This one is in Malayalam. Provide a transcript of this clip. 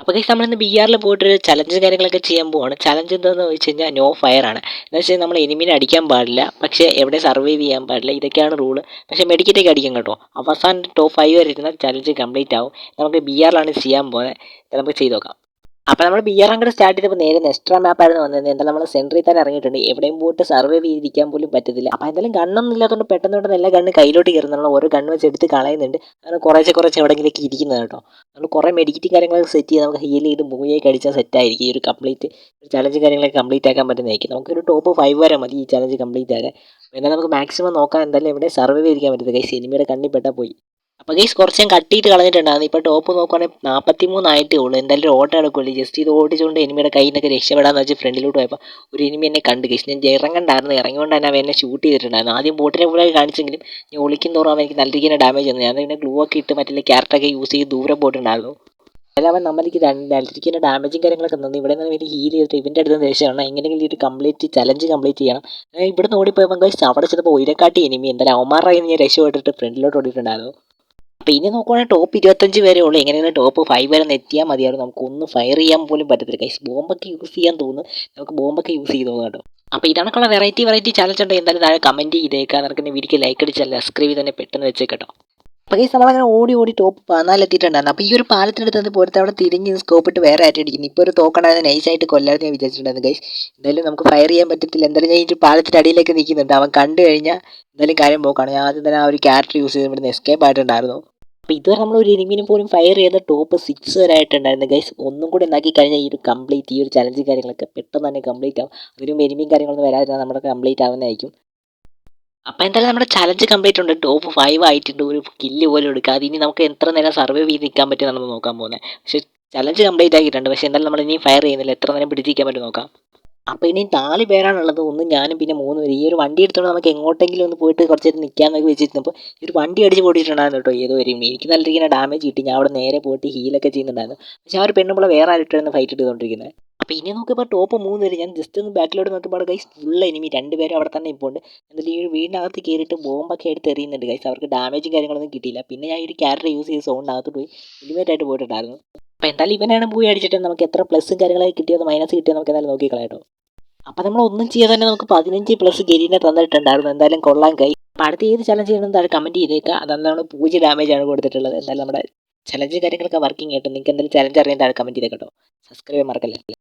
അപ്പോൾ ഗൈസ് നമ്മളിന്ന് ബിആറിൽ പോയിട്ടൊരു ചലഞ്ച് കാര്യങ്ങളൊക്കെ ചെയ്യാൻ പോവാണ്. ചലഞ്ച് എന്താണെന്ന് ചോദിച്ചു കഴിഞ്ഞാൽ നോ ഫയർ ആണ്. എന്ന് വെച്ചാൽ നമ്മൾ എനിമീനെ അടിക്കാൻ പാടില്ല, പക്ഷേ എവിടെ സർവൈവ് ചെയ്യാൻ പാടില്ല, ഇതൊക്കെയാണ് റൂള്. പക്ഷേ മെഡിക്കറ്റൊക്കെ അടിക്കാം കേട്ടോ. അവസാനം ടോപ്പ് 5 വരെ ഇരുന്നാൽ ചലഞ്ച് കംപ്ലീറ്റ് ആവും. നമുക്ക് ബിആറിലാണ് ചെയ്യാൻ പോകുന്നത്. നമുക്ക് ചെയ്ത് നോക്കാം. അപ്പോൾ നമ്മൾ ബിആർ അങ്ങോട്ട് സ്റ്റാർട്ട് ചെയ്തപ്പോൾ നേരെ നെക്സ്ട്രാ മാപ്പായിരുന്നു വന്നത്. എന്തായാലും നമ്മൾ സെൻറ്ററിൽ തന്നെ ഇറങ്ങിയിട്ടുണ്ട്. എവിടെയും പോയിട്ട് സർവൈവ് ചെയ്തിരിക്കാൻ പോലും പറ്റത്തില്ല. അപ്പോൾ എന്തായാലും ഗണ്ണൊന്നും ഇല്ലാത്തതുകൊണ്ട് പെട്ടെന്ന് എല്ലാ ഗണ്ണ് കയ്യിലോട്ട് കയറുന്നുള്ള ഓരോ ഗണ്ണ് വെച്ച് എടുത്ത് കളയുന്നുണ്ട്. അങ്ങനെ കുറേശ്ശെ എവിടെയെങ്കിലൊക്കെ ഇരിക്കുന്നത് കേട്ടോ. നമ്മൾ കുറേ മെഡിക്കറ്റ് കാര്യങ്ങളൊക്കെ സെറ്റ് ചെയ്ത് നമുക്ക് ഹീൽ ചെയ്ത് മൂവിയൊക്കെ അടിച്ചാൽ സെറ്റായിരിക്കും. ഈ ഒരു കംപ്ലീറ്റ് ചലഞ്ച് കാര്യങ്ങളൊക്കെ കംപ്ലീറ്റ് ആക്കാൻ പറ്റുന്നതായിരിക്കും. നമുക്കൊരു ടോപ്പ് 5 വരെ മതി ഈ ചലഞ്ച് കംപ്ലീറ്റ് ആകാൻ. എന്നാൽ നമുക്ക് മാക്സിമം നോക്കാം എന്തായാലും എവിടെ സർവൈവ് ചെയ്തിരിക്കാൻ പറ്റുന്നത്. ഗൈസ് എനിമിയുടെ കണ്ണിൽ പെട്ടാൽ പോയി. അപ്പോൾ ഗൈസ് കുറച്ച് ഞാൻ കട്ട് ചെയ്തിട്ട് കളഞ്ഞിട്ടുണ്ടായിരുന്നു. ഇപ്പോൾ ടോപ്പ് നോക്കുവാണെങ്കിൽ 43 ആയിട്ടേ ഉള്ളൂ. എന്തായാലും ഒരു ഓട്ടം എടുക്കുള്ളൂ. ജസ്റ്റ് ഇത് ഓടിച്ചുകൊണ്ട് എനിമിയുടെ കയ്യിൽ നിന്നൊക്കെ രക്ഷപ്പെടാമെന്ന് വെച്ച് ഫ്രണ്ടിലോട്ട് പോയപ്പോൾ ഒരു എനിമി എന്നെ കണ്ട് ഗൈസ്. ഞാൻ ഇറങ്ങണ്ടായിരുന്നു, ഇറങ്ങിക്കൊണ്ട് തന്നെ അവൻ എന്നെ ഷൂട്ട് ചെയ്തിട്ടുണ്ടായിരുന്നു. ആദ്യം ബോട്ടിനെ കൂടെ കാണിച്ചെങ്കിലും ഞാൻ ഒളിക്കും തോറും അവൻ എനിക്ക് നല്ല രീതിയിൽ ഡാമേജ് വന്നു. ഞാൻ പിന്നെ ഗ്ലൂ ഒക്കെ ഇട്ട് മറ്റുള്ള ക്യാരക്ടറൊക്കെ യൂസ് ചെയ്ത് ദൂരെ പോയിട്ടുണ്ടായിരുന്നു. അല്ല അവൻ നമ്മൾക്ക് രണ്ടിരിക്കുന്ന ഡാമേജും കാര്യങ്ങളൊക്കെ തന്നു. ഇവിടെ നിന്ന് വലിയ ഹീൽ ചെയ്തിട്ട് ഇവൻ്റെ അടുത്ത് നിന്ന് രക്ഷമാണ്. എങ്ങനെയെങ്കിലും ഒരു കംപ്ലീറ്റ് ചലഞ്ച് കംപ്ലീറ്റ് ചെയ്യണം. ഇവിടുന്ന് ഓടിപ്പോയപ്പോൾ ഗൈസ് അവിടെ ചെന്നപ്പോൾ ഉയരക്കാട്ടി എനിമി എന്തായാലും അവന്മാരുടെ ഞാൻ രക്ഷപ്പെട്ടിട്ട് ഫ്രണ്ടിലോട്ട് ഓടിയിട്ടുണ്ടായിരുന്നു. അപ്പോൾ ഇനി നോക്കുവാണെങ്കിൽ ടോപ്പ് 25 വരെ ഉള്ളൂ. എങ്ങനെയാണ് ടോപ്പ് 5 വരെ എത്തിയാൽ മതിയായിരുന്നു. നമുക്കൊന്നും ഫയർ ചെയ്യാൻ പോലും പറ്റത്തില്ല ഗൈസ്. ബോംബൊക്കെ യൂസ് ചെയ്യാൻ തോന്നുന്നു. നമുക്ക് ബോംബൊക്കെ യൂസ് ചെയ്ത് തോന്നുന്നു കേട്ടോ. അപ്പോൾ ഇതണക്കുള്ള വെറൈറ്റി ചലഞ്ച് ഉണ്ട്. എന്തായാലും താഴെ കമൻറ്റ് ചെയ്തേക്കാം. നിനക്ക് വീഡിയോക്ക് ലൈക്ക് അടിച്ചാൽ സബ്സ്ക്രൈബ് ചെയ്ത് തന്നെ പെട്ടെന്ന് വെച്ചേട്ടോ. അപ്പോൾ ഗൈസ് നമ്മളങ്ങനെ ഓടി ടോപ്പ് 14 എത്തിയിട്ടുണ്ടായിരുന്നു. അപ്പോൾ ഈ ഒരു പാലത്തിനടുത്ത് പോലത്തെ അവിടെ തിരിഞ്ഞ് സ്കോപ്പ് ഇട്ട് വേറെ ആയിട്ടിരിക്കുന്നു. ഇപ്പോൾ ഒരു തോക്കണ്ടായിരുന്നു നൈസായിട്ട് കൊല്ലാതെ ഞാൻ വിചാരിച്ചിട്ടുണ്ടായിരുന്നു ഗൈസ്. എന്തായാലും നമുക്ക് ഫയർ ചെയ്യാൻ പറ്റത്തില്ല. എന്തായാലും ഞാൻ ഈ പാലത്തിൻ്റെ അടിയിലേക്ക് നിൽക്കുന്നുണ്ട്. അവൻ കണ്ടു കഴിഞ്ഞാൽ എന്തായാലും കാര്യം പോക്കാണ്. ഞാൻ ആദ്യം തന്നെ ആ ഒരു ക്യാരക്ടർ യൂസ് ചെയ്ത് ഇവിടുന്ന് എസ്കേപ്പ് ആയിട്ടുണ്ടായിരുന്നു. അപ്പോൾ ഇതുവരെ നമ്മൾ ഒരു എനിമിനെ പോലും ഫയർ ചെയ്ത ടോപ്പ് 6 വരെ ആയിട്ടുണ്ടായിരുന്നു ഗൈസ്. ഒന്നും കൂടി ഉണ്ടാക്കി കഴിഞ്ഞാൽ ഈ ഒരു ചലഞ്ച് കാര്യങ്ങളൊക്കെ പെട്ടെന്ന് തന്നെ കംപ്ലീറ്റ് ആവും. അതിനും എനിമിയും കാര്യങ്ങളൊന്നും വരാതിരുന്നാൽ നമ്മുടെ കംപ്ലീറ്റ് ആവുന്നതായിരിക്കും. അപ്പോൾ എന്തായാലും നമ്മുടെ ചലഞ്ച് കംപ്ലീറ്റ് ഉണ്ട്. ടോപ്പ് 5 ആയിട്ടുണ്ട്. ഒരു കില്ല് പോലും എടുക്കാതെ ഇനി നമുക്ക് എത്ര നേരം സർവൈവ് ചെയ്ത് നിൽക്കാൻ പറ്റും നമ്മൾ നോക്കാൻ പോകുന്നത്. പക്ഷേ ചലഞ്ച് കംപ്ലീറ്റ് ആക്കിയിട്ടുണ്ട്. പക്ഷേ എന്തായാലും നമ്മൾ ഇനി ഫയർ ചെയ്യുന്നില്ല. എത്ര നേരം പിടിച്ചിരിക്കാൻ പറ്റും നോക്കാം. അപ്പോൾ ഇനി 4 പേരാണുള്ളത്. ഒന്ന് ഞാനും പിന്നെ 3 പേര്. ഈ ഒരു വണ്ടി എടുത്തുകൊണ്ട് നമുക്ക് എങ്ങോട്ടെങ്കിലും ഒന്ന് പോയിട്ട് കുറച്ച് നേരം നിൽക്കാമെന്നൊക്കെ വെച്ചിരുന്നപ്പോൾ ഈ ഒരു വണ്ടി അടിച്ച് പൊട്ടിയിട്ടുണ്ടായിരുന്നു കേട്ടോ. ഏതോ ഒരു എനിക്ക് നല്ല രീതിയിൽ ഡാമേജ് കിട്ടി. ഞാൻ അവിടെ നേരെ പോയിട്ട് ഹീലൊക്കെ ചെയ്യുന്നുണ്ടായിരുന്നു. പക്ഷേ ആ ഒരു പെണ്ണുമ്പോൾ വേറെ ആയിട്ടായിരുന്നു ഫൈറ്റ് ചെയ്തുകൊണ്ടിരിക്കുന്നത്. അപ്പോൾ ഇനി നോക്കിയപ്പോൾ ടോപ്പ് 3 പേര്. ഞാൻ ജസ്റ്റ് ഒന്ന് ബാക്കിലോട്ട് നോക്കിയപ്പോൾ ഗൈസ് ഫുൾ എനിമി 2 പേരും അവിടെ തന്നെ ഇപ്പോൾ ഉണ്ട്. എന്നിട്ട് ഈ ഒരു വീടിനകത്ത് കയറിയിട്ട് ബോംബൊക്കെ എടുത്ത് എറിയുന്നുണ്ട് ഗൈസ്. അവർക്ക് ഡാമേജും കാര്യങ്ങളൊന്നും കിട്ടിയില്ല. പിന്നെ ഞാൻ ഈ ഒരു ക്യാരക്ടർ യൂസ് ചെയ്ത് സോണിനകത്ത് പോയി എലിമിനേറ്റ് ആയിട്ട് പോയിട്ടുണ്ടായിരുന്നു. അപ്പോൾ എന്തായാലും ഇവനാണ് പോയി അടിച്ചിട്ട് നമുക്ക് എത്ര പ്ലസും കാര്യങ്ങളൊക്കെ കിട്ടിയത് മൈനസ് കിട്ടിയത് നമുക്ക് എന്തായാലും നോക്കിക്കളയാട്ടോ. അപ്പോൾ നമ്മൾ ഒന്നും ചെയ്യാതെ തന്നെ നമുക്ക് 15+ ഗെരീനെ തന്നിട്ടുണ്ടായിരുന്നു. എന്തായാലും കൊള്ളാൻ കൈ. അപ്പോൾ അടുത്ത ഏത് ചലഞ്ച് ചെയ്യണം താഴെ കമൻറ്റ് ചെയ്തേക്കുക. അതെന്താണ് 0 ഡാമേജാണ് കൊടുത്തിട്ടുള്ളത്. എന്തായാലും നമ്മുടെ ചലഞ്ച് കാര്യങ്ങളൊക്കെ വർക്കിംഗ് ആയിട്ട് നിങ്ങൾക്ക് എന്തെങ്കിലും ചലഞ്ച് അറിയാൻ താഴെ കമൻറ്റ് ചെയ്തേട്ടോ. സബ്സ്ക്രൈബ് മറക്കല്ലേ.